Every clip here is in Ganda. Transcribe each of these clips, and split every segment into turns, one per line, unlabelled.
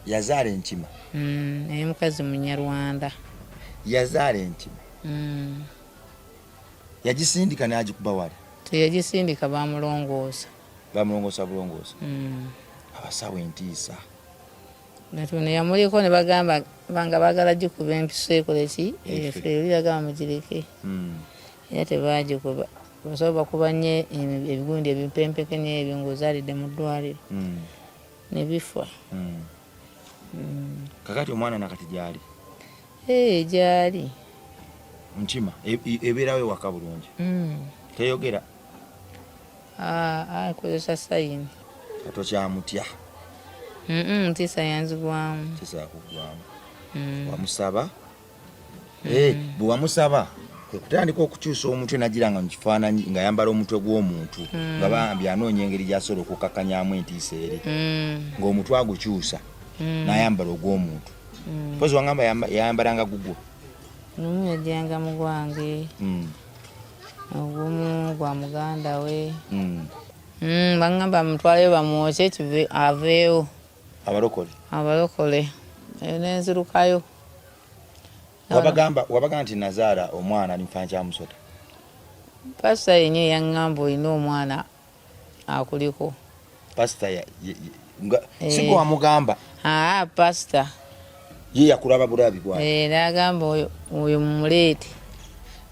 Yazaala enkima.
Mukazi Munyarwanda.
Yazaala enkima. Yagisindika n'agikuba wali.
Teyagisindika bamulongoosa.
Bamulongoosa bulongoosa. Abasawo entiisa.
Natune yamuliko ne bagamba banga bagala gikuba empiso ekoleki efe yagamba mugireke. Era tebagikuba. Basobola bakubanye ebigundi ebimpempeke n'ebyo ng'ozaalidde mu ddwaliro. Ne bifa.
Kakati omwana nakati gyali.
Gyali.
Nkima ebeerawo ewaka bulungi. Teyogera.
Akozesa sayini.
Kato kyamutya.
Ntiisa yanzigwamu.
Ntiisa yakugwamu. Wamusaba. Bwe wamusaba kutandika okukyusa omutwe nagiranga mu kifaananyi nga yambala omutwe gw'omuntu nga bambi anoonya engeri gy'asobola okukakkanyamu entiisa eri ng'omutwe agukyusa n'ayambala ogw'omuntu. Mpozi wangamba yayambalanga gugwo.
Yajjanga mu gwange. Ogumu gwa muganda we. Bangamba mutwaleyo bamwokye aveewo. Abalokole. Eyo nenzirukayo.
Wabagamba nti nazaala omwana alimufaana kyamusota.
Pasita yenye yaŋŋamba olina omwana akuliko.
Pasita si gwe wamugamba.
Pasita.
Ye yakulaba bulabi bwayo.
N'agamba oyo mumuleete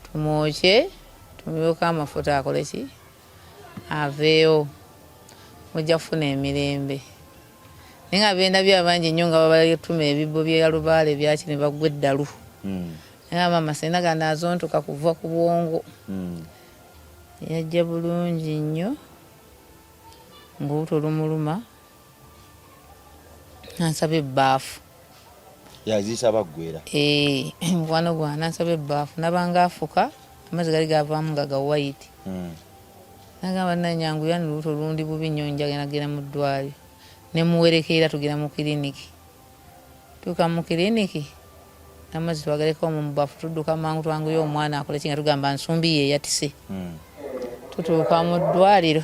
tumwokye tumyoka amafuta akole ki aveeyo mujja kufuna emirembe. Naye nga bendabye abangi ennyo nga babatuma ebibbo bya lubaale byaki ne bagwa eddalu. Naye maama sena ganazontoka kuva ku bwongo. Yajja bulungi nnyo ng'olubuto lumuluma ansaba ebbaafu.
Yazisaba ggwera.
Mukwano gwa nansaba ebbaafu nabanga afuka amazzi gali gavaamu nga ga white. Nagamba nanyangu yani olubuto lundi bubi nnyo njagala genda mu ddwaliro. Ne muwerekera tugenda mu kiriniki. Tuka mu kiriniki amazzi twagaleko mu bbaafu tudduka mangu twanguyo omwana akole kinga tugamba nsumbi ye yatise. Tutuuka mu ddwaliro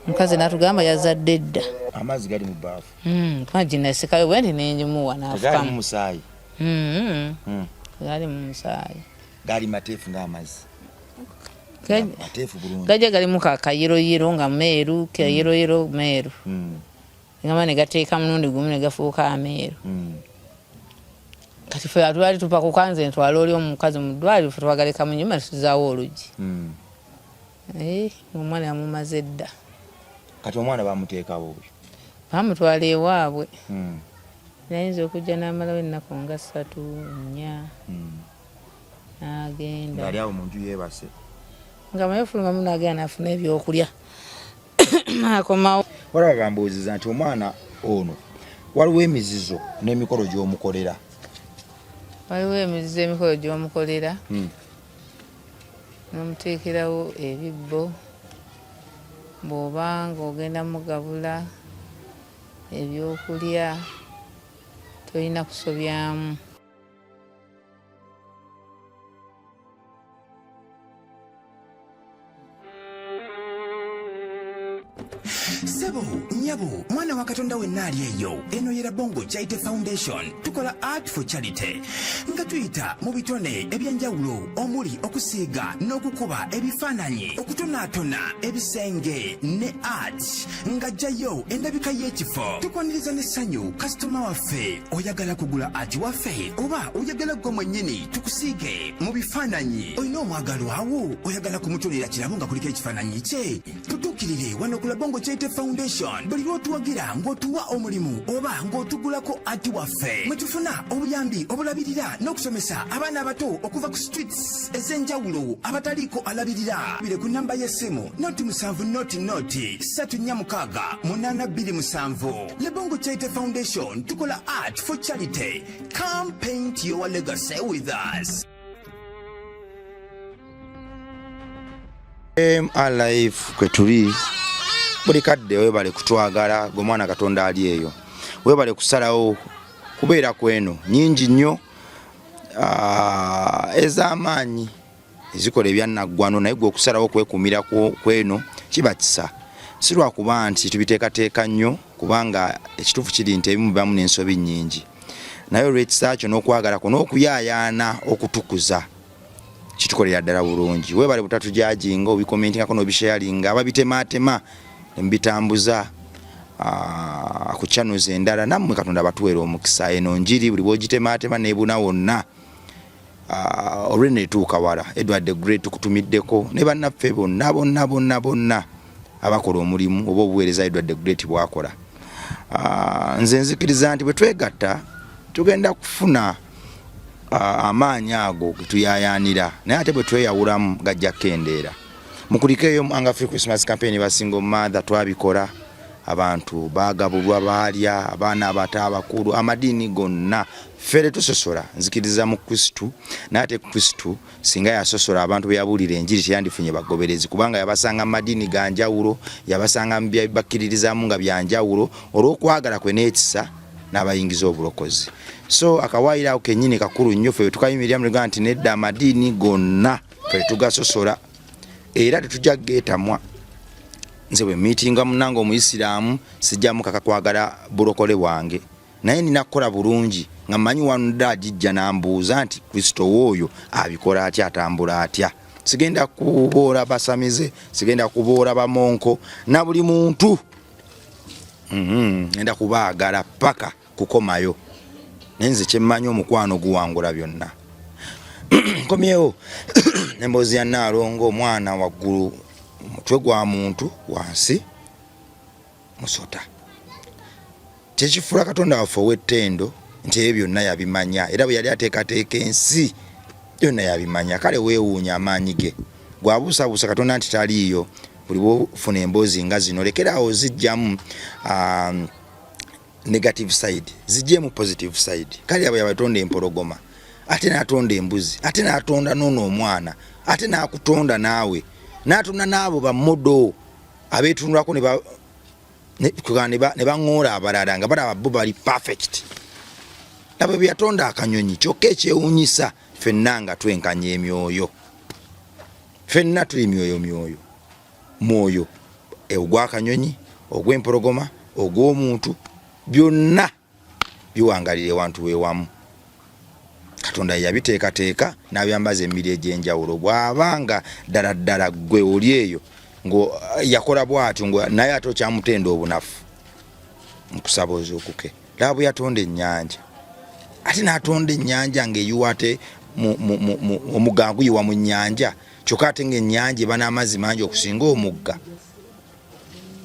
mukazi natugamba yazadde dda.
Amazzi gali mu bbaafu.
Twaginasikayo bwe nti nenjimuwa n'afukamu.
Gali mu musaayi.
Gali mu musaayi.
Gali mateefu ng'amazzi. Mateefu bulungi.
Gajja galimu kayiroyiro nga meeru, kayiroyiro meeru. Ngamba ne gateeka mulundi gumu ne gafuuka ameeru. Kati ffe atwali tupa ku kanze ntwala oli omukazi mu ddwaliro ffe twagaleka mu nnyumba tusizaawo oluggi. Omwana yamumaze dda.
Kati omwana bamuteekawo oyo.
Bamutwala ewaabwe. Nayinza okujja n'amalawo ennaku nga 3, 4. N'agenda.
Ng'ali awo mu nju yeebase.
Nga mayefuluma munagenda afuna ebyokulya. Akomawo.
Waliwo bambuuziza nti omwana ono waliwo emizizo n'emikolo gy'omukolera.
Waliwo emizizo emikolo gy'omukolera. N'omuteekerawo ebibbo. Bw'oba ng'ogenda mugabula ebyokulya tolina kusobyamu.
Sebo, nyabo, mwana wa Katonda wenna ali eyo. Eno yera Bongo Charity Foundation. Tukola art for charity. Nga tuyita mu bitone ebyenjawulo omuli okusiiga n'okukuba ebifaananyi, okutonaatona ebisenge ne art. Nga jjayo endabika y'ekifo. Tukwaniriza n'essanyu kasitoma waffe oyagala kugula art waffe oba oyagala gwe mwennyini tukusiige mu bifaananyi. Olina omwagalwa awo oyagala kumutonera kirabo nga kuliko ekifaananyi kye. Tutuukirire wano ku Bongo Charity Foundation. Buli lw'otuwagira ng'otuwa omulimu oba ng'otugulako ati waffe mwe tufuna obuyambi obulabirira n'okusomesa abaana abato okuva ku streets ez'enjawulo abataliiko alabirira. Bire ku namba y'essimu noti 7 noti 346 827. Le Bongo Charity Foundation tukola art for charity. Come paint your legacy with us.
Alive kwe tuli buli kadde webale kutwagala gwe mwana Katonda ali eyo webale kusalawo kubeera kweno nyingi nnyo ez'amaanyi ezikola ebyanaggwano naye gwe okusalawo kwekuumira kweno kiba kisa si lwakuba nti tubiteekateeka nnyo kubanga ekituufu kiri nti ebimu bibamu n'ensobi nnyingi naye olw'ekisa kyo n'okwagalako n'okuyaayaana okutukuza kitukolera ddala bulungi weebale butatujajinga obikomentingako n'obisharinga ababitemaatema embitambuza ku channels endala nammwe Katonda batuweera omukisa eno njiri buli bwogitemaatema nebuna wonna olwene etuuka wala Edward the Great tukutumiddeko ne bannaffe bonna abakola omulimu oba obuweereza Edward the Great bwakola nze nzikiriza nti bwe twegatta tugenda kufuna amaanyi ago getuyayaanira naye ate bwe tweyawulamu gajja kendeera mukulikeeyo Anga Free Christmas campaign basingo mother twabikola abantu bagabulwa baalya abaana abato abakulu amadiini gonna fere tusosola nzikiriza mu Kristo nate Kristo singa yasosola abantu beyabulira enjiri teyandifunye bagoberezi kubanga yabasanga amadiini ganjawulo yabasanga bakiririzamu nga byanjawulo olw'okwagala kwe n'ekisa n'abayingiza obulokozi so akawaayira ako kennyini kakulu nnyo ffe tukayimirira mu nti nedda amadiini gonna ffe tugasosola era tetujja geetamwa nze bwe meetinga munange omuyisiraamu sijjamu kakakwagala bulokole bwange naye nina kukola bulungi nga mmanyi wano dda ajijja n'ambuuza nti Kristo w'oyo abikola atya atambula atya sigenda kuboola basamize sigenda kuboola bamonko na buli muntu ngenda kubaagala paka kukomayo nenze kyemmanyi omukwano guwangula byonna nkomyewo nemboozi ya Nnaalongo omwana waggulu omutwe gwa muntu wansi musota kyekifula Katonda waffe ow'ettendo nti ebyo byonna yabimanya era bwe yali ateekateeka ensi byonna yabimanya kale weewuunya amaanyi ge gwabuusabuusa Katonda nti taliiyo buli bwofuna emboozi nga zino lekeraawo zijjamu negative side zijjemu positive side kale abo yabatonda empologoma ate n'atonda embuzi ate n'atonda n'ono omwana ate n'akutonda naawe n'atonda n'abo bamodo abeetundwako ne baŋŋoola abalala nga balaba bo bali perfect nabo bye yatonda akanyonyi kyokka ekyewuunyisa ffenna nga twenkanya emyoyo ffenna tuli mwoyo ogw'akanyonyi ogw'empologoma ogw'omuntu byonna biwangalira ewantu weewamu Katonda yabiteekateeka n'abyambaza emmiri egy'enjawulo bw'abanga ddala gwe oli eyo ngo yakola bw'atyo ngo naye ate okyamutenda obunafu nkusaba ozuukuke laba bwe yatonda ennyanja ate n'atonda ennyanja ng'eyiwa ate omugga guyiwa mu nnyanja kyokka ate ng'ennyanja eba n'amazzi mangi okusinga omugga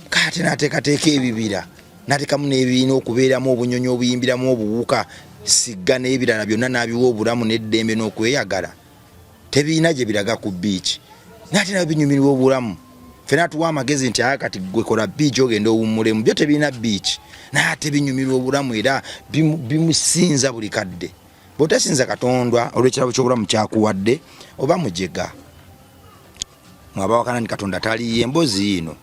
kate n'ateekateeka ebibira n'ateekamu n'ebiina okubeeramu obunyonyi obuyimbiramu obuwuka sigga n'ebirala byonna n'abiwa obulamu n'eddembe n'okweyagala tebiina gye biraga ku biiki n'ate nabyo binyumirwa obulamu ffe n'atuwa amagezi nti aya kati gwe kola biiki ogenda owummulemu byo tebiina biiki n'ate binyumirwa obulamu era bimusinza buli kadde bw'otasinza Katonda olw'ekirabo ky'obulamu kyakuwadde oba mujega mwabawakana ni Katonda taliiyo emboozi yino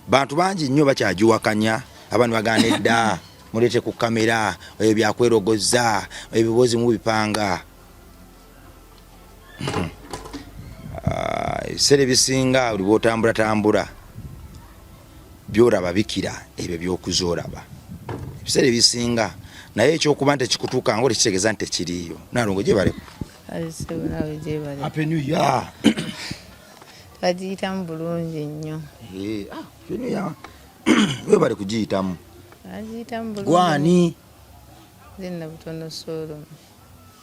bantu bangi nnyo bakyagiwakanya abantu bagana edda mulete ku kamera ebyo byakwerogoza ebiboozi mu bipanga ebisere bisinga buli bw'otambula byolaba bikira ebyo by'okuzoolaba ebisere bisinga naye ekyokuba nti ekikutuuka nga tekitegeeza nti tekiriiyo Nnaalongo gyebaleko Happy New Year
bagiyitamu bulungi nnyo
webale kugiyitamu
bagiyitamu bulungi
gwani
zenna butono Solomon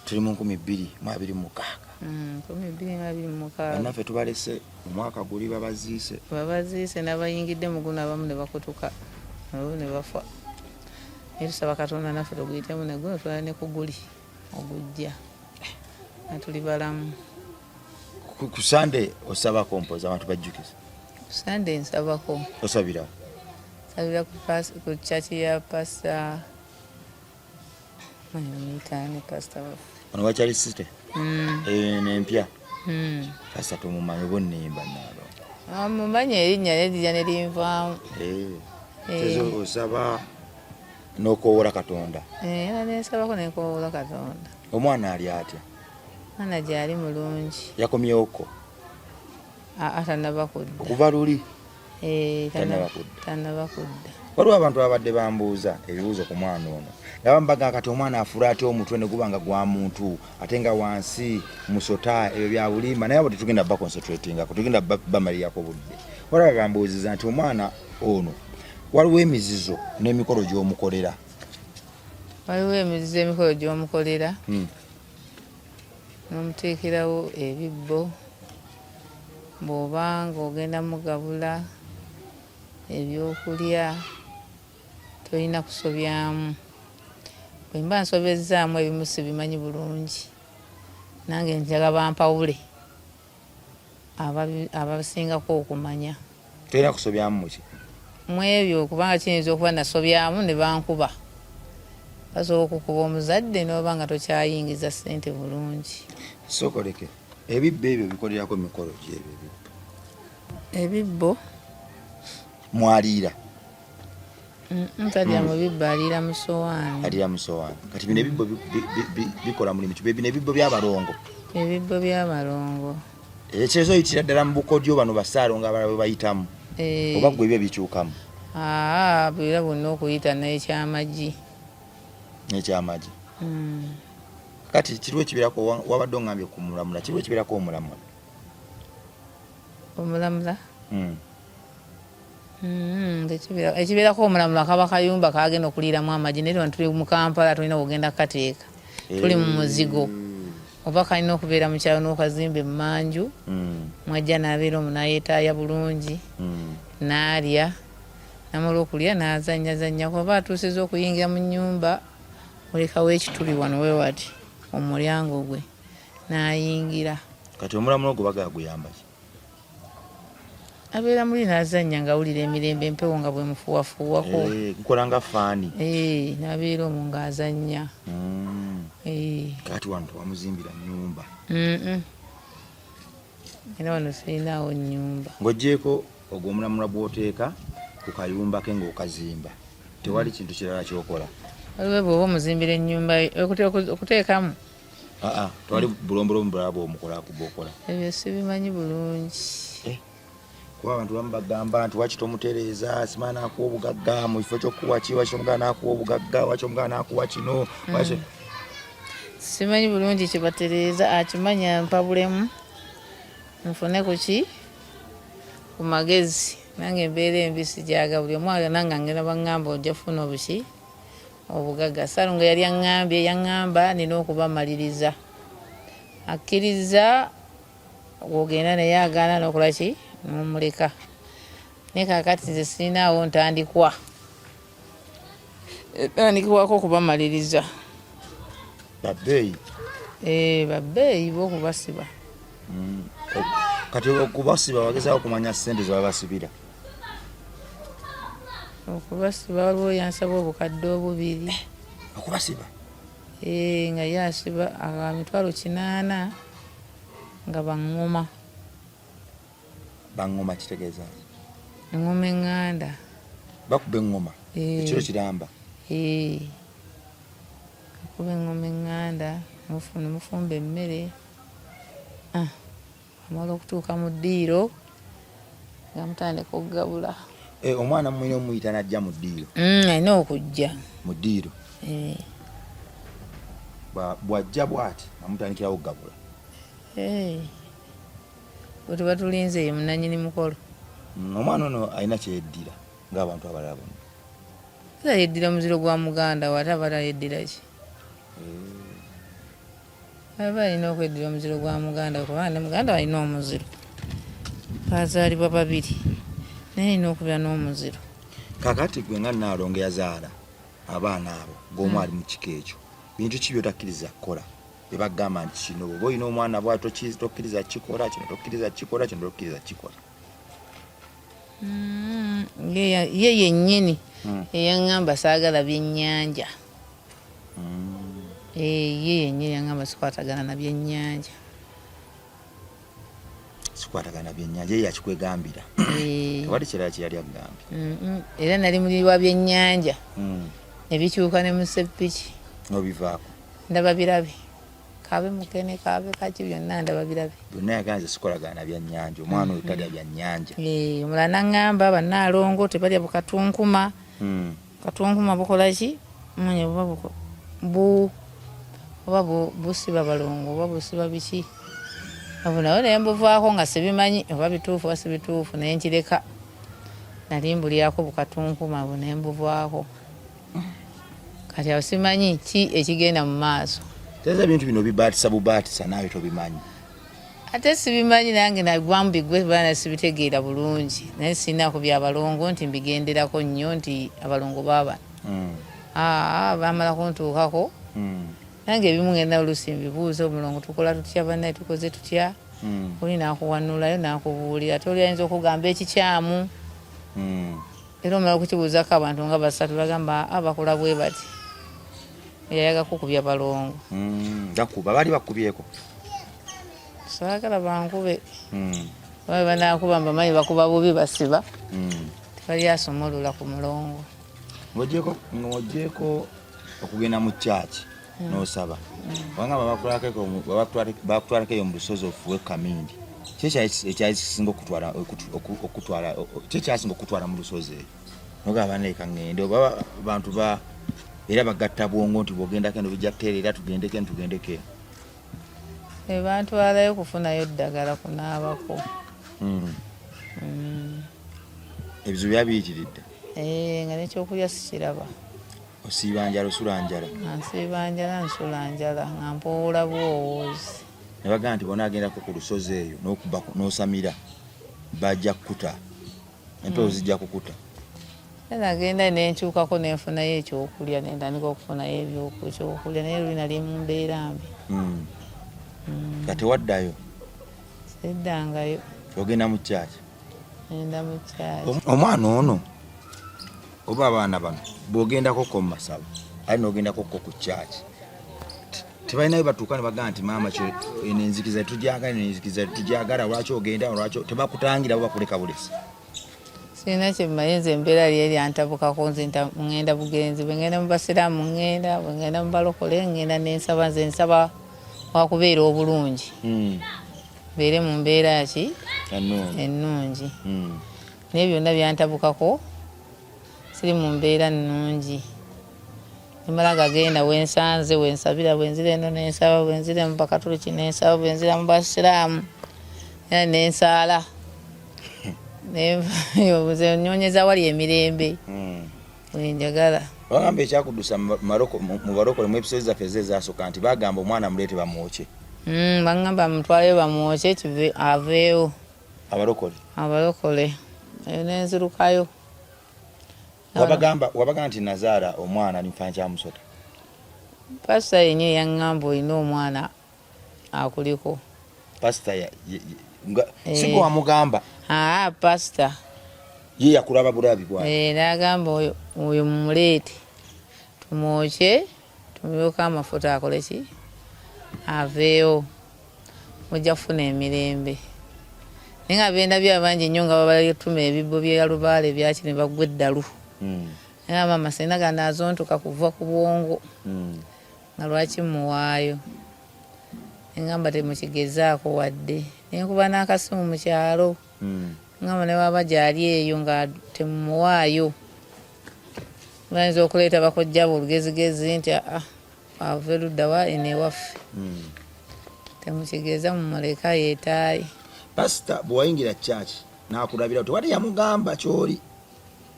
tuli mu 2026 bannaffe tubalese omwaka guli babaziise
n'abayingidde mu guno abamu ne bakutuka nabo ne bafa naye tusaba Katonda naffe tuguyitemu ne guno tulala ne ku guli ogujja nga tuli balamu
ku Sunday osabako mpoza abantu bajjukiza
ku Sunday nsabako
osabira
ku chachi ya Pastor Manyitani Pastor
ono wakyali site nempya Pastor tumumanyi bonnemba Nnaalongo
mumanyi erinnya nedija nelinvaamu
tezo osaba n'okoowola Katonda
era nensabako nenkoowola Katonda
omwana ali atya
mwana gyali mulungi
yakomyewoko
atanaba kudda
okuva luli
Tanaba kudda.
Waliwo abantu abadde bambuuza ebibuuzo ku mwana ono. Naba mbaga kati omwana afura atya omutwe ne guba nga gwa muntu ate nga wansi musota ebyo bya bulimba naye abo tetugenda ba concentrating ko tugenda bamalirako budde. Waliwo bambuuziza nti omwana ono waliwo emizizo n'emikolo gy'omukolera.
Waliwo emizizo emikolo gy'omukolera. N'omuteekerawo ebibbo bw'oba ng'ogenda mugabula ebyokulya tolina kusobyamu. Bwe mba nsobezzaamu ebimu sibimanyi bulungi nange njaga bampawule abasingako okumanya.
Tolina kusobyamu muki?
Mu ebyo kubanga kiyinza okuba nasobyamu ne bankuba. Basobola okukuba omuzadde n'oba nga tokyayingiza ssente bulungi.
Sokoleke ebibbo ebyo bikolerako mikolo ki ebyo?
Ebibbo
mwaliira
talya mu bibbo aliira mu sowaani.
Aliira mu sowaani. Kati bino ebibbo bikola mulimu ki? Bino ebibbo by'abalongo.
Ebibbo by'abalongo.
Ekyezo oyitira ddala mu bukodyo bano basaalo ng'abalala bwe bayitamu. Oba gwe ebyo bikyukamu.
Bwera bwonna okuyita n'ekyamagi.
N'ekyamagi. Kati kiriwo ekibeerako wabadde ongambye ku mulamula. Kiriwo ekibeerako omulamula.
Omulamula? Ekibeerako omulamula kaba kayumba kagenda okuliiramu amagi naye wano tuli mu Kampala tulina kugenda kukateeka. Tuli mu muzigo. Oba kalina okubeera mu kyalo n'okazimba emmanju. Mwajja n'abeera omu n'ayeetaaya bulungi. N'alya. Namala okulya n'azannyazannya. Kuba atuusizza okuyingira mu nnyumba olekawo ekituli wano we wati omulyango gwe n'ayingira.
Kati omulamula ogwo bagaguyamba ki?
Abeera muli n'azannya ng'awulira emirembe empewo nga bwe mufuwafuwako.
Nkola nga faani.
N'abeera omwo ng'azannya.
Kati wano tewamuzimbira nnyumba.
Era wano sirinaawo nnyumba.
Ng'oggyeko ogwo omulamula bw'oteeka ku kayumba ke ng'okazimba tewali kintu kirala ky'okola.
Waliwo bw'oba omuzimbira ennyumba okuteekamu.
Tewali bulombolomu bulala bw'omukola bw'okola.
Ebyo sibimanyi bulungi.
Kuba abantu bamu bagamba nti waki tomutereeza simana n'akuwa obugagga mu kifo ky'okuwa ki waki omuganda n'akuwa obugagga waki omuganda n'akuwa kino.
Simanyi bulungi kyebatereeza akimanya mpabulemu nfune ku ki ku magezi nange embeera embisi gyaga buli omwana nange ngenda baŋŋamba ojja funa obuki obugagga. Salunga yali yaŋŋamba nina okubamaliriza akkiriza ogenda naye agaana n'okola ki n'omuleka. Naye kaakati nze sirinaawo ntandikwako okubamaliriza.
Babbeeyi?
Babbeeyi b'okubasiba.
Kati okubasiba bagezaawo okumanya ssente ze babasibira.
Okubasiba waliwo yansaba obukadde 2.
Okubasiba?
Nga yasiba 800 nga baŋŋoma.
Baŋŋoma kitegeeza?
Eŋŋoma eŋŋanda.
Bakuba eŋŋoma? Ekiro kiramba?
Bakuba eŋŋoma eŋŋanda mufumba emmere. Amala okutuuka mu ddiiro nga mutandika okugabula.
Omwana mulina omuyita n'ajja mu ddiiro?
Alina okujja
mu ddiiro. Bw'ajja bw'ati amutandikirawo okugabula.
Bwe tuba tulinze ye munnannyini mukolo.
Omwana ono alina kyeyeddira ng'abantu abalala bonna.
Era yeddira muziro gwa muganda we ate abala yeddira ki? Aba alina okweddira omuziro gwa muganda we kubanga ne muganda we alina omuziro. Bazaalibwa babiri naye alina okubeera n'omuziro.
Kakati gwe nga Nnaalongo yazaala abaana abo ng'omu ali mu kika ekyo bintu ki by'otakkiriza kukola bye bagamba nti kino oba olina omwana bw'ati tokkiriza kikola kino tokkiriza kikola kino tokkiriza kikola?
Ye yennyini eyaŋŋamba saagala byennyanja. Ye yennyini yaŋŋamba sikwatagana na byennyanja.
Sikwatagana byennyanja ye yakikwegambira. Tewali kirala kye yali agambye.
Era nali muli wa byennyanja ne bikyuka ne mu seppiki.
N'obivaako?
Ndaba birabe. kabe mukene kabe kaki byonna ndaba birabe
byonna yaganze sikolagana bya nnyanja omwana oyo talya bya nnyanja
omulala naŋŋamba bannaalongo tebalya bukatunkuma katunkuma bukola ki manya oba busiba balongo oba busiba biki abo nawe naye mbuvaako nga sibimanyi oba bituufu oba sibituufu naye nkireka nali mbulyako bukatunkuma abo naye mbuvaako kati awo simanyi ki ekigenda mu maaso
teza ebintu bino bibaatisa bubaatisa naawe tobimanyi
ate sibimanyi nange nagwamu bigwe baana sibitegeera bulungi naye sinaku byabalongo nti mbigenderako nnyo nti abalongo baabana bamala kuntuukako nange ebimu ngenda oluusi mbibuuza omulongo tukola tutya bannaye tukoze tutya oli nakuwanulayo nakubuulira ate oli ayinza okugamba ekikyamu era omala okukibuuzako abantu nga basatu bagamba bakola bwe bati yayaga kukubya balongo
gakuba bali bakubyeko
saagala bankube babe banakuba mbamanyi bakuba bubi basiba tebali asomolula ku mulongo
ng'ogyeko okugenda mu kyaki n'osaba wanga bakutwalako eyo mu lusozi ofuwe kamindi ekyasinga okutwala mu lusozi eyo nogamba naeka ŋŋende oba bantu era bagatta bwongo nti bw'ogendako eno bijja kuteerera tugendeko
bantwalayo kufunayo ddagala kunaabako
ebizibu byabiyitiridde
nga nekyokulya sikiraba
osiiba njala osula njala
nsiiba njala nsula njala nga mpoola buwowoozi
ne bagamba nti bona agendako ku lusozi eyo n'osamira bajja kukuta empewo zijja kukuta
nagenda nenkyukako nenfunayo ekyokulya nentandika okufunayo ekyokulya naye luli nali mu mbeera mbi
nga tewaddayo
siddangayo
ogenda mu kyaki
enda mu kyaki
omwana ono oba abaana bano bw'ogendakoko mu masabo ali n'ogendakoko ku kyaki tebalinayo batuuka ne bagamba nti maama eno enzikiriza tujagala lwaki ogenda lwaki tebakutangira bo bakuleka bulesi
sirina kyemmanyi nze embeera lyeri antabukako nze ngenda bugenzi bwengenda mu basiraamu ngenda bwengenda mu balokole ngenda nensaba nze nsaba wakubeera obulungi mbeere mu mbeera ki ennungi naye byonna byantabukako siri mu mbeera nnungi nimala gagenda wensanze wensabira bwenzira eno nensaba bwenzira mu bakatoliki nensaba bwenzira mu basiraamu era nensaala nyonyeza wali emirembe wenjagala
bagamba ekyakudusa mu barokole mu episozi zaffe ezasooka nti bagamba omwana muleete bamwoke
bagamba mutwaleyo bamwoke aveewo abalokole eyo nenzirukayo
wabagamba nti nazaala omwana nimfana kyamusota
pasita yenye yaŋŋamba olina omwana akuliko
pasita sigo wamugamba
pasita
ye yakulaba bulabi bwawe
nagamba oyo mumuleete tumwoke tumyoka amafuta akole ki aveewo mujja kufuna emirembe naye nga bendabyo abangi nnyo nga babaletuma ebibbo byalubaale ebyakiri ne bagwa eddalu naye maama sirina ganazontuka kuva ku bwongo nga lwaki muwaayo engamba temukigezaako wadde nenkuba n'akasimu mu kyalo ngamba ne waba gyali eyo nga temumuwaayo bayinza okuleeta bakojjaba olugezigezi nti ave luddawa enewaffe temukigeza mumuleka yeetaayi
pasita bwewayingira kyaki nakulabira tewali yamugamba kyoli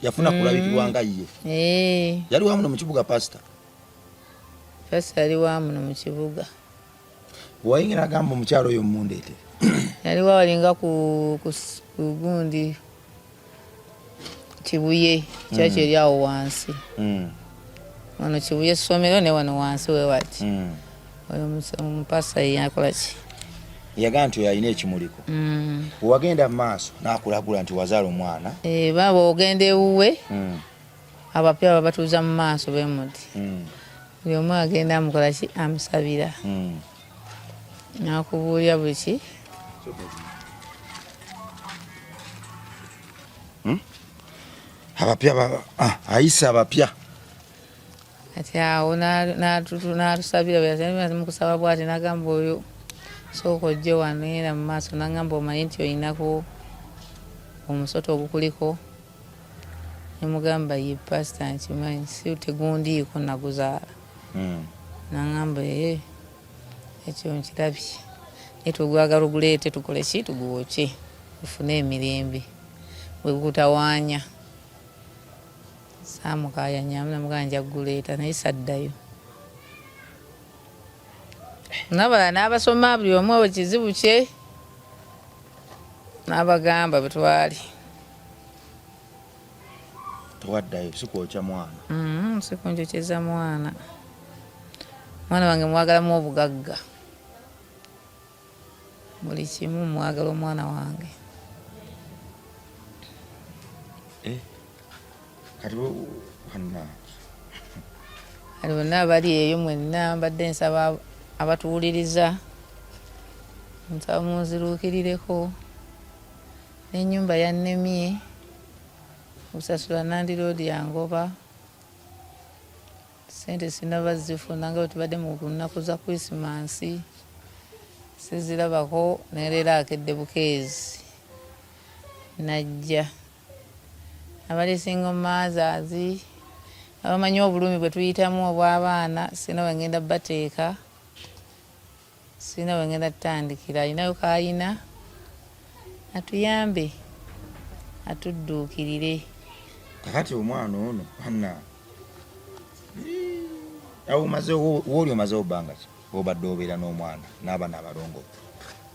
yafuna kulabikibwa nga ye yali wamuno mu kibuga pasita
yali wamuno mu kibuga
bwewayingira agamba omukyalo oyo mumundeetere
yali wawalinga ku gundi Kibuye kyaki eri awo wansi wano Kibuye ssomero ne wano wansi wewati oyo omupasa yakola ki
yagaa nti yalina ekimuliko bwewagenda mu maaso nakulagula nti wazaala omwana
baba ogenda ewuwe abapya babatuuza mu maaso bemuti buli omu agenda amukola ki amusabira nakubuulya buli ki
abapya ayisa abapya
ati awo n'atusabira bwe mukusaba bw'ati n'agamba oyo sooka ojje wano era mu maaso n'agamba omanyi nti oyinako omusota ogukuliko nemugamba ye pasita nkimanyi si tegundiiko naguzaala n'agamba ekyo nkirabye naye tugwagala oguleete tukole ki tuguwoke tufune emirembe bwe gutawaanya saamukaayanyamu namugamba nja kuguleeta naye saddayo nabala n'abasoma buli omu awo kizibu kye n'abagamba bwe twali
towaddayo sikwokya mwana
sikunjokyeza mwana wange mwagalamu obugagga buli kimu mwagala omwana wange
kati
bonna abali eyo mwenna mbadde nsaba abatuwuliriza nsaba munziruukirireko n'ennyumba yannemye okusasula Nandi Road yangoba sente sinaba zifuna nga bwe tubadde mu nnaku za Krisimansi sizirabako nereero akedde bukeezi najja abali single mothers abamanyi obulumi bwe tuyitamu obw'abaana sina wengenda bateeka sina wengenda tutandikira ayinayo kaayina atuyambe atudduukirire
kakati omwana ono anna wooli omazeewo bbanga ki obadde obeera n'omwana n'abaana abalongo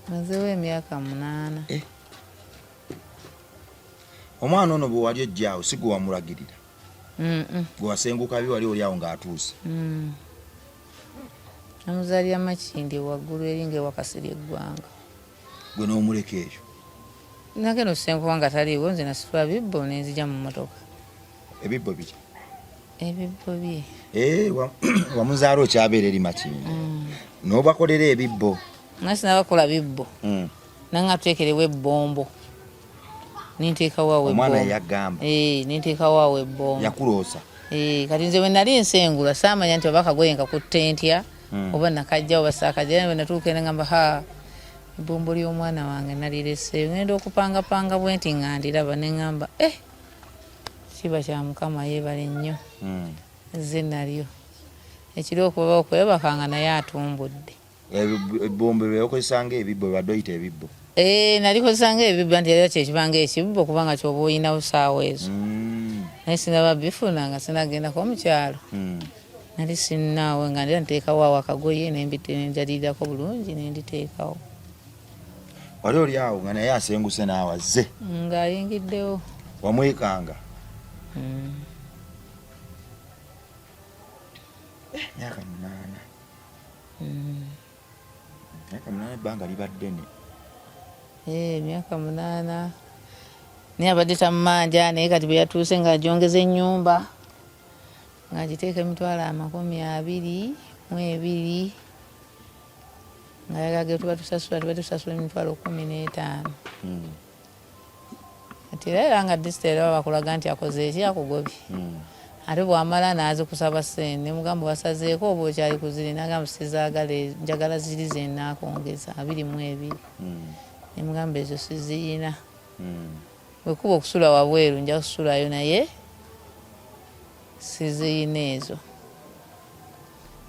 mazeewo emyaka 8
omwana ono bwe wali ojjaawo si gwe wamulagirira gwe wasenguka bi wali oli awo ng'atuuse
namuzaalira Makindi waggulu eringa ewakasira eggwanga
gwe n'omuleka eyo
nagenda okusenguka nga taliiwo nze nasitula bibbo nenzija mu mmotoka
ebibbo biki
ebibbo bye
wamuzaala okyabeera eri Makindi n'obakolera ebibbo
nga sinabakola bibbo nanga tuteekerewo ebbombo ninteekawo
omwana yagamba
ninteekawo ebbombo
yakuloosa
kati nze bwe nali nsengula saamanya nti oba kagoye nkakutte ntya oba nakajja oba saakajja bwe natuuka ene ngamba ebbombo ly'omwana wange nalirese ngenda okupangapanga bwenti nga ndiraba ne ngamba kiba kya Mukama yeebale nnyo ze nalyo ekiri okuba okwebakanga naye atumbudde
ebbombo lyeokozesanga ebibbo badde oyita ebibbo
nalikozesanga ebibbo nti era kyekibanga ekibbo kubanga kyoba oyinawo saawa ezo naye sinaba bifuna nga sinagendako mukyalo nali sinnaawe nga ndira nteekawo awo akagoye nenjalirirako bulungi nenditeekawo
wali oli awo nga naye asenguse n'awazze
ng'ayingiddewo
wamwekanga myaka 8 ebbanga liba ddene
myaka 8 naye abadde tammanja naye kati bwe yatuuse ng'ajongeza ennyumba ng'agiteeka emitwalo 22 nga yagage tuba tusasula emitwalo 15 ati era nga disiteri baba bakulaga nti akoze eki akugobye ate bwamala naaze kusaba ssente nemugamba wasazeeko oba okyali kuziri nagamba sizaagale njagala ziri zennaakongeza 22 nemugamba ezo siziyina bwekuba okusula wabweru nja kusulayo naye siziyina ezo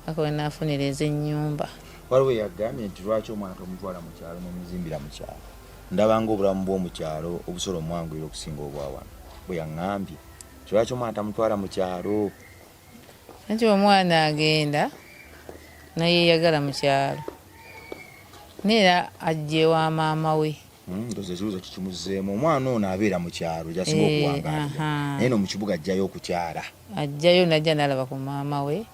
aka wenaafunira ez'ennyumba
waliwo yagambye nti lwaki omwana tomutwala mu kyalo nomuzimbira mu kyalo ndabanga obulamu bw'omu kyalo obusobola omwanguyira okusinga obwawano bwe yaŋŋambye lwaki omwana tamutwala mu kyalo
anti omwana agenda nayeyagala mu kyalo neera ajja ewa maama we
ndoza ekibuzo kikimuzeemu omwana ono abeera mu kyalo gyasinga okuwangaala naye no mu kibuga ajjayo okukyala
ajjayo najja nalaba ku maama we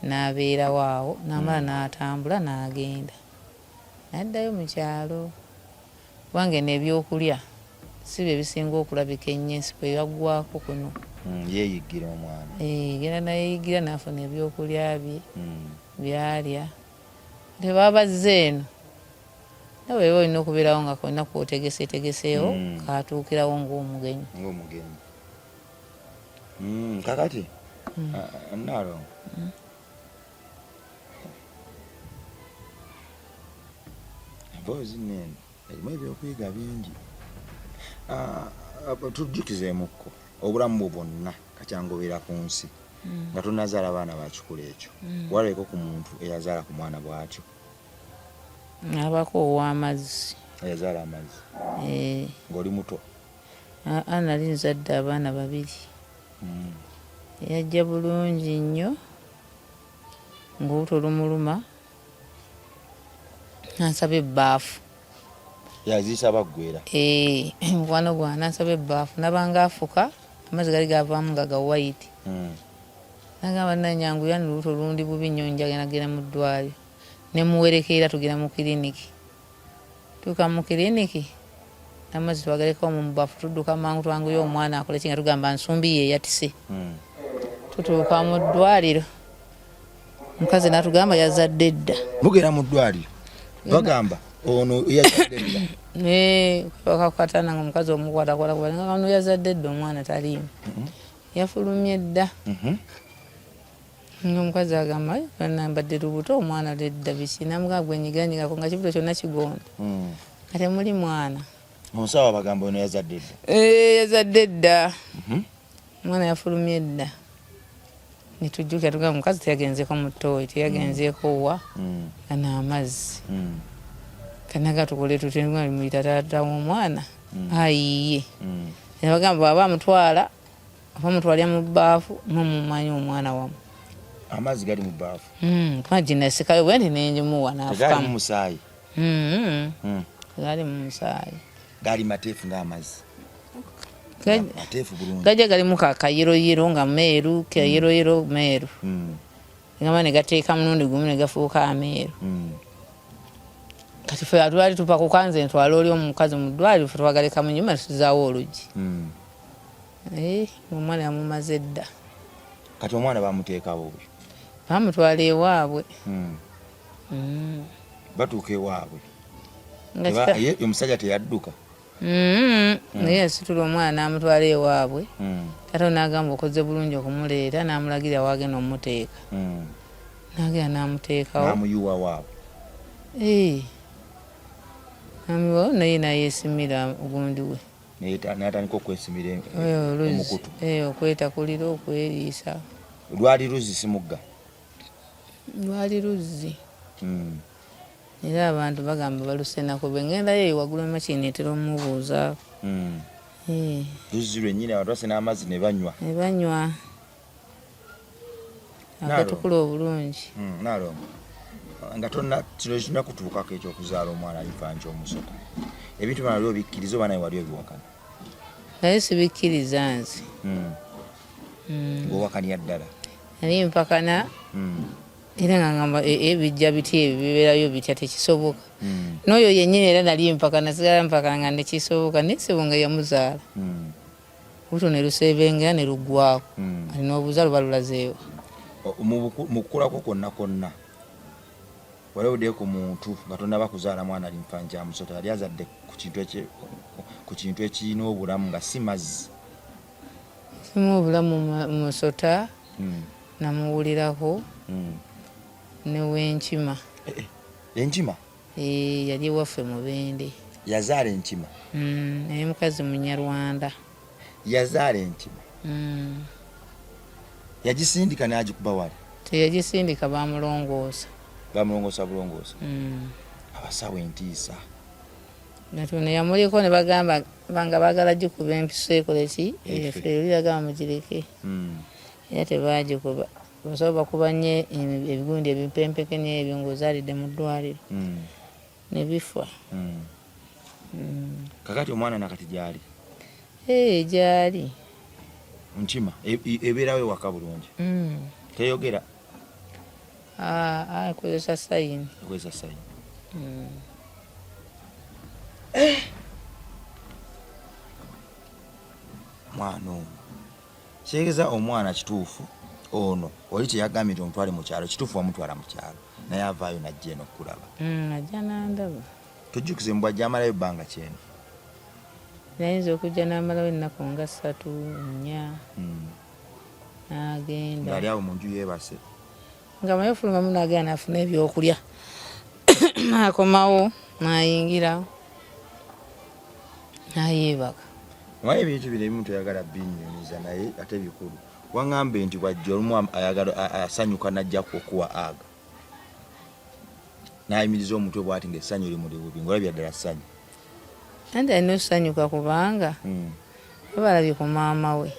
n'abeerawo awo n'amala n'atambula n'agenda n'addayo mu kyalo wange n'ebyokulya si bye bisinga okulabika ennyo ensi kwe yaggwako kuno
yeeyigira omwana
genda nayeyigira n'afuna ebyokulya bye byalya tebabazze eno nawe eba olina okubeerawo nga konna kwotegesetegeseewo katuukirawo ng'omugenyi
kakati Nalongo Emboozi nene erimu ebyokuyiga bingi. Tujjukizeemukko obulamu bwo bwonna kakyangobera ku nsi nga tonazaala baana bakikula ekyo. Walabeko ku muntu eyazaala ku mwana bw'atyo.
Abako ow'amazzi.
Eyazaala amazzi ng'oli muto.
Nali nzadde abaana 2. Yajja bulungi nnyo ng'olubuto lumuluma nansaba ebbaafu.
Yaziyisa baggwera.
Mukwano gwange nansaba ebbaafu nabanga afuka amazzi gali gavaamu nga ga white. Nagamba Nanyangu yani lubuto lundi bubi nnyo njagala genda mu ddwaliro. Ne muwerekera tugenda mu kiriniki. Tuka mu kiriniki amazzi twagaleka mu bbaafu tudduka mangu twanguyo omwana akole kinga tugamba nsumbi ye yatise. Tutuuka mu ddwaliro mukazi natugamba yazadde dda.
Mugera mu ddwaliro bagamba ono yazadde dda.
Bakakatana nga omukazi omukwatakwata nga ono yazadde dda omwana taliimu. Yafulumye dda. Omukazi agamba nambadde lubuto omwana ledda biki namugamba gwenyiganyigako nga kibuto kyonna kigonda. Kati muli mwana.
Omusawo bagamba ono yazadde dda.
Yazadde dda. Omwana yafulumye dda. Nitujjukira tugamba omukazi teyagenzeeko mu ttooyi teyagenzeeko wa gana amazzi. Kanaga tukole tutengwa muyita taata w'omwana ayiye. Bagamba baba amutwala abamutwalira mu bbaafu mumumanyi omwana wamu.
Amazzi gali mu bbaafu.
Twagina sikayo bwendi nenjimuwa n'afukamu.
Gali mu musaayi.
Gali mu musaayi.
Gali mateefu ng'amazzi. Mateefu bulungi.
Gajja galimu kayeroyero nga meeru kayeroyero meeru. Ngamba ne gateeka mulundi gumu ne gafuuka ameeru. Kati ffe atwali tupa ku kanze ntwala oli omukazi mu ddwaliro ffe twagaleka mu nnyumba tusizaawo olugi. Omwana yamumaze dda.
Kati omwana bamuteekawo bwe.
Bamutwala ewaabwe.
Batuuka ewaabwe. Omusajja teyadduka.
Naye yasitula omwana n'amutwala ewaabwe. Taata n'agamba okoze bulungi okumuleeta n'amulagira waagenda omuteeka. N'agenda n'amuteekawo.
N'amuyuwa waabwe.
N'amuyuwawo naye nayeesimira ogundi we.
N'atandika okwesimira omukutu.
Okwetakulira okweriisa.
Lwali luzzi si mugga.
Lwali luzzi. Era abantu bagamba balusenako bengendayo waggulu emakineetera omubuuzaako.
Luzzi lwennyini abantu basena amazzi ne banywa.
Ne banywa. Akatukula obulungi.
Naalongo nga tonna kino kirina kutuukako ekyokuzaala omwana alifa nkyomusota. Ebintu bana wali obikkiriza oba naye wali obiwakana?
Naye sibikkiriza nze.
Ng'owakanira ddala?
Nali mpakana era nga ngamba ebijja biti ebyo bibeerayo bitya tekisoboka. N'oyo yennyini era nali mpakana sigala mpakana nga nekisoboka naye ssebo nga yamuzaala. Olubuto ne luseebengera ne luggwako. Alina obuzaalo balulazeewo.
Mu kukulako konna walabudde ku muntu nga tonnaba kuzaala mwana alimfa nkyamusota yali azadde ku kintu ekirina obulamu nga si mazzi.
Simu obulamu musota namuwulirako new'enkima.
Enkima?
Yali ewaffe Mubende.
Yazaala enkima?
Naye mukazi Munyarwanda.
Yazaala enkima? Yagisindika n'agikuba wali?
Teyagisindika bamulongoosa.
Bamulongoosa bulongoosa? Abasawo entiisa.
Natone yamuliko ne bagamba banga baagala gikuba empiso ekole ki efe oliragamba mugireke. Era tebaagikuba. Basobola bakuba nnyo ebigundi ebimpempeke n'ebyo ng'ozaalidde mu ddwaliro. Ne bifa.
Kakati omwana nakati gyali?
Gyali.
Nkima ebeerawo ewaka bulungi? Teyogera?
Akozesa sayini.
Akozesa sayini. Mwana ono kyegeeza omwana kituufu ono oli kyeyagambye nti omutwale mu kyalo kituufu wamutwala mu kyalo naye avaayo najja eno okulaba.
Najja nandaba.
Tujjukize mbwa gy'amalayo ebbanga kyeno?
Nayinza okujja n'amalawo ennaku nga 3 4 n'agenda.
Ng'ali awo mu nju yeebase?
Nga mayofulumamu n'agenda n'afuna ebyokulya n'akomawo. n'ayingira n'ayeebaka.
Naye ebintu bino ebimu toyagala binnyumiza naye ate bikulu. Waŋŋambe nti bw'ajja olumu ayagala asanyuka n'ajja kukuwa aga. N'ayimiriza omutwe bw'ati ng'essanyu limuli bubi ng'olabye ddala ssanyu.
Anti alina okusanyuka kubanga balabye ku maama we.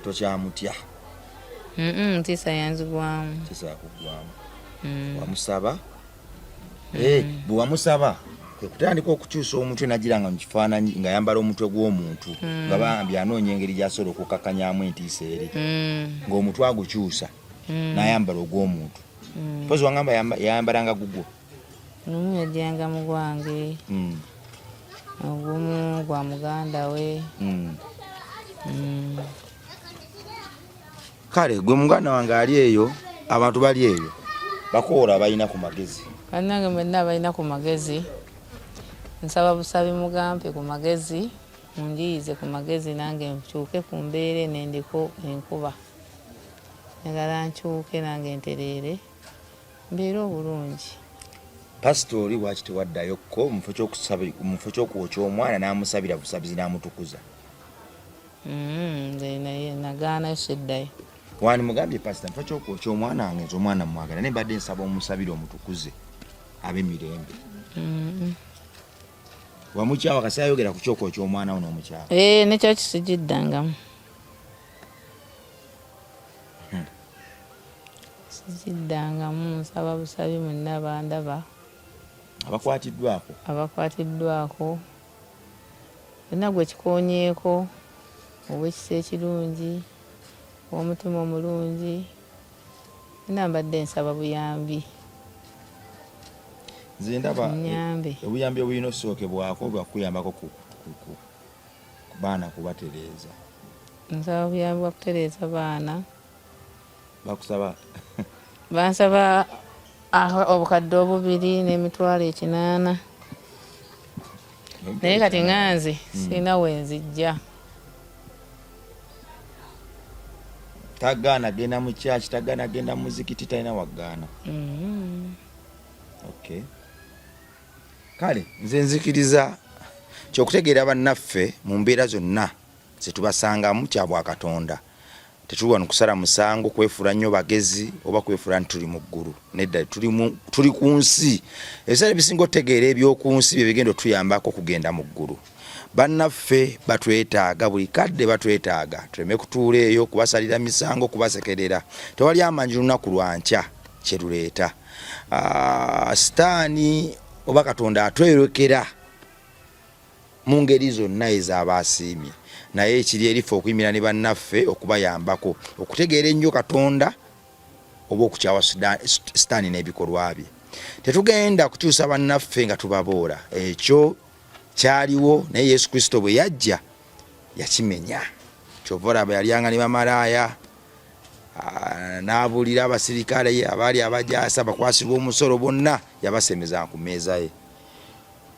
Tokyamutya.
Ntiisa yanzigwamu.
Ntiisa yakugwamu. Wamusaba? Bwe wamusaba kwe kutandika okukyusa omutwe n'agiranga mu kifaananyi ng'ayambala omutwe gw'omuntu nga bambye anoonya engeri gy'asobola okukakkanyamu entiisa eri ng'omutwe agukyusa n'ayambala ogw'omuntu. Mpozi waŋŋamba yayambalanga gugwo.
Omu yajjanga mu gwange, ogumu gwa muganda we.
Kale gwe muganda wange ali eyo, abantu bali eyo bakoola balina ku magezi.
Bannange mwenna balina ku magezi. Nsaba busabi mugampe ku magezi, munjiyize ku magezi nange nkyuke ku mbeera nendiko enkuba. Njagala nkyuke nange ntereere mbeera obulungi.
Pasitori waki tewaddayokko mu kifo ky'okwokya omwana n'amusabira busabizi n'amutukuza.
Nze naye nagaanayo seddayo.
Wani mugambye pasita mfa ky'okwokya omwana wange nze omwana mwagala naye mbadde nsaba omusabire omutukuze ab'emirembe. Wamukyawa kasi ayogera ku ky'okwokya omwana wo n'omukyawa.
Nekyo kisigiddangamu. Sigiddangamu nsaba busabi mwenna bandaba. Abakwatiddwako byonna gwe kikoonyeeko ow'ekisa ekirungi ow'omutima omulungi byonna mbadde nsaba buyambi.
Nze ndaba obuyambi obulina okusookebwako bwakuyambako ku baana kubatereeza.
Nsaba obuyambi bwa kutereeza baana.
Bakusaba?
Bansaba obukadde 2 n'emitwalo 8. Naye kati nganze sirina wenzijja.
Tagaana genda mu kyaki, tagaana genda mu muzikiti, talina wagaana. Okay. Kale nze nzikiriza kyokutegeera bannaffe mu mbeera zonna zetubasangamu kya bwa Katonda. Tetuli wano kusala musango kwefuula nnyo bagezi oba kwefuula nti tuli mu ggulu. Nedda tuli ku nsi. Ebiseera ebisinga otegeera eby'oku nsi bye bigenda otuyambako kugenda mu ggulu. Bannaffe batwetaaga, buli kadde batwetaaga. Tuleme kutuula eyo kubasalira misango, kubasekerera. Tewali amanyi lunaku lwankya kye luleeta. Sitaani oba Katonda atwerekera mu ngeri zonna ez'aba asiimye. Naye ekiri erifa okuyimira ne bannaffe okubayambako okutegeera ennyo Katonda oba okukyawa Sitaani n'ebikolwa bye. Tetugenda kukyusa bannaffe nga tubaboola. Ekyo kyaliwo naye Yesu Kristo bwe yajja yakimenya. Kyova olaba yalyanga ne bamalaaya n'abuulira abasirikale abaali abajaasa bakwasirwa omusolo bonna yabasemeza ku mmeeza ye.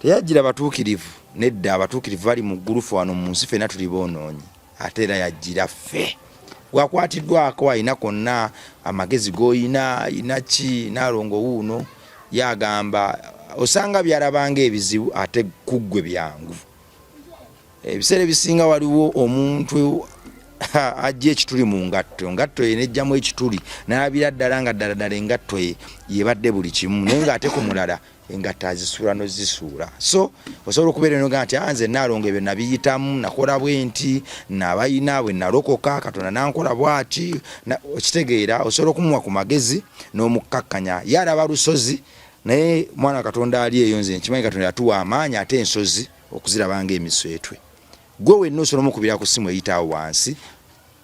Teyajjira batuukirivu. Nedda abatuukirivu bali mu ggulufu wano mu nsi ffenna tuli boonoonyi. Ate era yajjira ffe. Wakwatiddwako alina konna amagezi g'oyina ayina ki Naalongo wuuno yagamba osanga byalabanga ebizibu ate kuggwe byangu. Ebiseera ebisinga waliwo omuntu ajja ekituli mu ngatto ye nejjamu ekituli n'alabira ddala nga ddala engatto ye yebadde buli kimu naye ng'ate ku mulala engatto azisuula n'ozisuula. So osobola okubeera noga nti nze Naalongo ebyo nabiyitamu nakola bwenti nabayina bwe nalokoka Katonda nankola bwati. Okitegeera osobola okumuwa ku magezi n'omukkakkanya yalaba lusozi naye mwana Katonda ali eyo nze nkimanyi Katonda yatuwa amaanyi ate ensozi okuzirabanga emiswetwe. Gwe wenna osobola omukubira ku ssimu eyitaawo wansi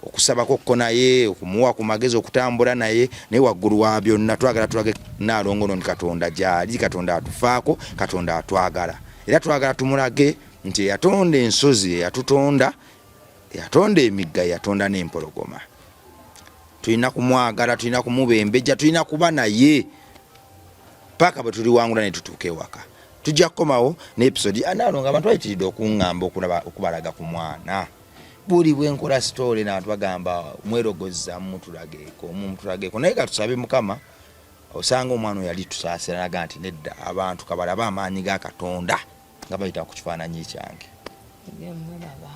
okusabako kko naye okumuwa ku magezi okutambula naye naye waggulu wa byonna twagala tulage Naalongo nti Katonda gyali, Katonda atufaako, Katonda atwagala. Era twagala tumulage nti yatonda ensozi, yatutonda, yatonda emigga, yatonda n'empologoma. Tulina kumwagala, tulina kumubembejja, tulina kuba naye paka bwe tuliwangula ne tutuuka ewaka. Tujja kukomawo n'episodi Naalongo abantu bayitiridde okuŋŋamba okubalaga ku mwana. Buli bwenkola story n'abantu bagamba mwerogoza mutulageeko naye katusabe Mukama osanga omwana yali tusaasira naga nti nedda abantu kabalaba amaanyi ga Katonda nga bayita ku kifaananyi kyange.
Ebyo mmulaba.